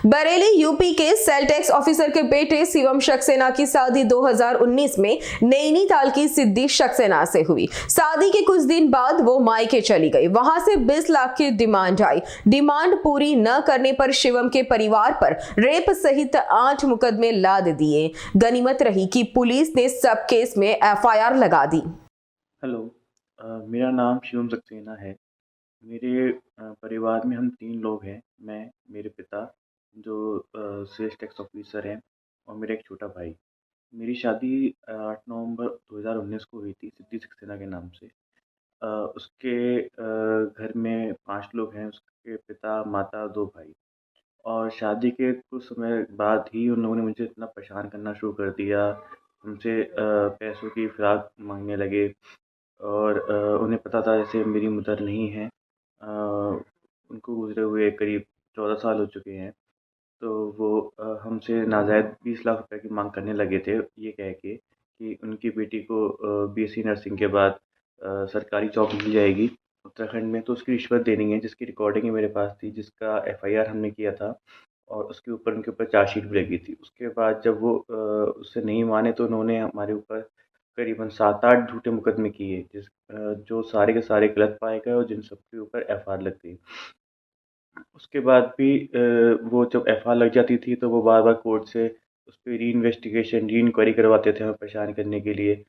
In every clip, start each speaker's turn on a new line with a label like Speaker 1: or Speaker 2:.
Speaker 1: Bareilly UP के sale tax officer के बेटे शिवम सक्सेना की शादी 2019 में नैनीताल की सिद्धि सक्सेना से हुई। शादी के कुछ दिन बाद वो मायके चली गई। वहां से 20 लाख की डिमांड आई। डिमांड पूरी न करने पर शिवम के परिवार पर रेप सहित 8 मुकदमे लाद दिए। गनीमत रही कि पुलिस ने सब केस में एफआईआर लगा दी।
Speaker 2: हेलो, मेरा नाम शिवम सक्सेना है। मेरे परिवार में हम 3 लोग हैं। मैं, मेरे पिता जो सेल्स टैक्स ऑफ़िसर हैं और मेरा एक छोटा भाई। मेरी शादी 8 नवंबर 2019 को हुई थी सिद्धि सक्सेना के नाम से। उसके घर में 5 लोग हैं, उसके पिता, माता, 2 भाई। और शादी के कुछ समय बाद ही उन लोगों ने मुझे इतना परेशान करना शुरू कर दिया। हमसे पैसों की फिराक माँगने लगे। और उन्हें पता था जैसे मेरी मदर नहीं है। उनको गुज़रे हुए करीब 14 साल हो चुके हैं। तो वो हमसे नाजायज़ 20 लाख रुपए की माँग करने लगे थे, ये कह के कि उनकी बेटी को बीएससी नर्सिंग के बाद सरकारी जॉब मिल जाएगी उत्तराखंड में, तो उसकी रिश्वत देनी है, जिसकी रिकॉर्डिंग मेरे पास थी, जिसका एफआईआर हमने किया था और उसके ऊपर उनके ऊपर चार्जशीट भी लगी थी। उसके बाद जब वो उससे नहीं माने तो उन्होंने हमारे ऊपर करीबन 7-8 झूठे मुकदमे किए, जो सारे के सारे गलत पाए गए और जिन सब के ऊपर एफआईआर लग गई। उसके बाद भी वो जब एफआईआर लग जाती थी तो वो बार-बार कोर्ट से उस पे री-इन्वेस्टिगेशन, री-इंक्वायरी करवाते थे हमें परेशान करने के लिए।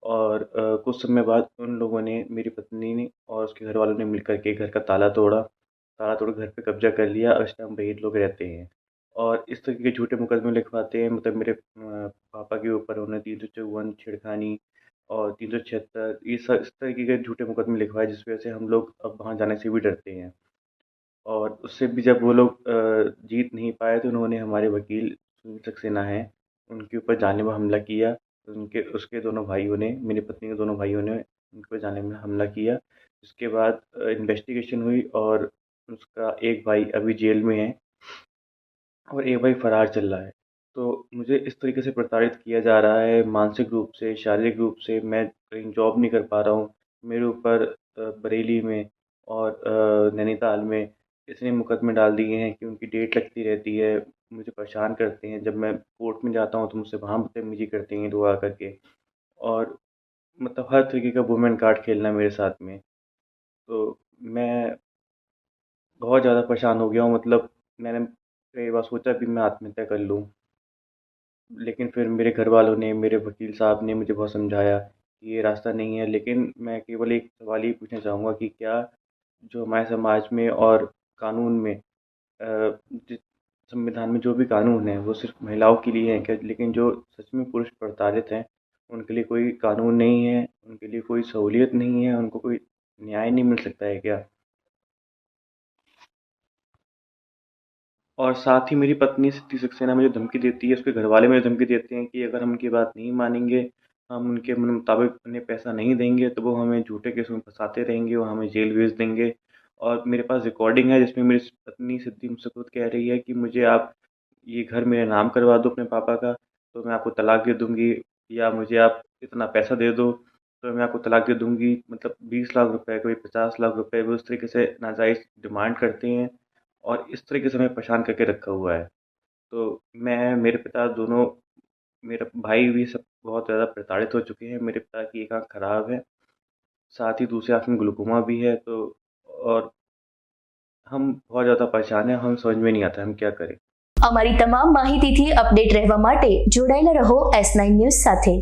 Speaker 2: और कुछ समय बाद उन लोगों ने, मेरी पत्नी ने और उसके घरवालों ने मिल कर के घर का ताला तोड़ा। ताला तोड़ घर पे कब्ज़ा कर लिया और इस टाइम वही लोग रहते हैं। और इस तरीके के झूठे मुकदमे लिखवाते हैं, मतलब मेरे पापा के ऊपर उन्होंने 354 छेड़खानी और 376 इस तरीके के झूठे मुकदमे लिखवाए, जिस वजह से हम लोग अब वहाँ जाने से भी डरते हैं। और उससे भी जब वो लोग जीत नहीं पाए तो उन्होंने, हमारे वकील सुनील सक्सेना हैं, उनके ऊपर जानलेवा हमला किया। उनके उसके दोनों भाइयों ने, मेरी पत्नी के दोनों भाइयों ने उनके ऊपर जानलेवा हमला किया। उसके बाद इन्वेस्टिगेशन हुई और उसका एक भाई अभी जेल में है और एक भाई फ़रार चल रहा है। तो मुझे इस तरीके से प्रताड़ित किया जा रहा है, मानसिक रूप से, शारीरिक रूप से। मैं कहीं जॉब नहीं कर पा रहा हूँ। मेरे ऊपर बरेली में और नैनीताल में इतने मुकदमे डाल दिए हैं कि उनकी डेट लगती रहती है। मुझे परेशान करते हैं। जब मैं कोर्ट में जाता हूँ तो मुझसे वहाँ बदतमीज़ी करते हैं लोग आकर के। और मतलब हर तरीके का वुमेन कार्ड खेलना मेरे साथ में। तो मैं बहुत ज़्यादा परेशान हो गया हूँ। मतलब मैंने कई बार सोचा भी मैं आत्महत्या कर लूँ। लेकिन फिर मेरे घरवालों ने, मेरे वकील साहब ने मुझे बहुत समझाया कि ये रास्ता नहीं है। लेकिन मैं केवल एक सवाल ही पूछना चाहूँगा कि क्या जो हमारे समाज में और कानून में जिस संविधान में जो भी कानून हैं, वो सिर्फ़ महिलाओं के लिए हैं क्या? लेकिन जो सच में पुरुष प्रताड़ित हैं, उनके लिए कोई कानून नहीं है, उनके लिए कोई सहूलियत नहीं है, उनको कोई न्याय नहीं मिल सकता है क्या? और साथ ही मेरी पत्नी सिद्धि सक्सेना मुझे धमकी देती है, उसके घरवाले मुझे धमकी देते हैं कि अगर हम उनकी बात नहीं मानेंगे, हम उनके मन मुताबिक उन्हें पैसा नहीं देंगे, तो वो हमें झूठे केस में फँसाते रहेंगे, वो हमें जेल भेज देंगे। और मेरे पास रिकॉर्डिंग है जिसमें मेरी पत्नी सिद्धि मुझसे खुद कह रही है कि मुझे आप ये घर मेरे नाम करवा दो अपने पापा का, तो मैं आपको तलाक दे दूँगी, या मुझे आप इतना पैसा दे दो, तो मैं आपको तलाक दे दूँगी। मतलब 20 लाख रुपए, कोई 50 लाख रुपए, वो इस तरीके से नाजायज़ डिमांड करते हैं और इस तरीके से हमें परेशान करके रखा हुआ है। तो मैं, मेरे पिता दोनों, मेरा भाई भी सब बहुत ज़्यादा प्रताड़ित हो चुके हैं। मेरे पिता की एक आँख खराब है, साथ ही दूसरी आँख में ग्लूकोमा भी है। तो और हम बहुत ज़्यादा परेशान हैं, हमें समझ में नहीं आता हम क्या करें?
Speaker 3: અમારી તમામ માહિતીથી અપડેટ રહેવા માટે જોડાયેલા રહો S9 ન્યૂઝ સાથે।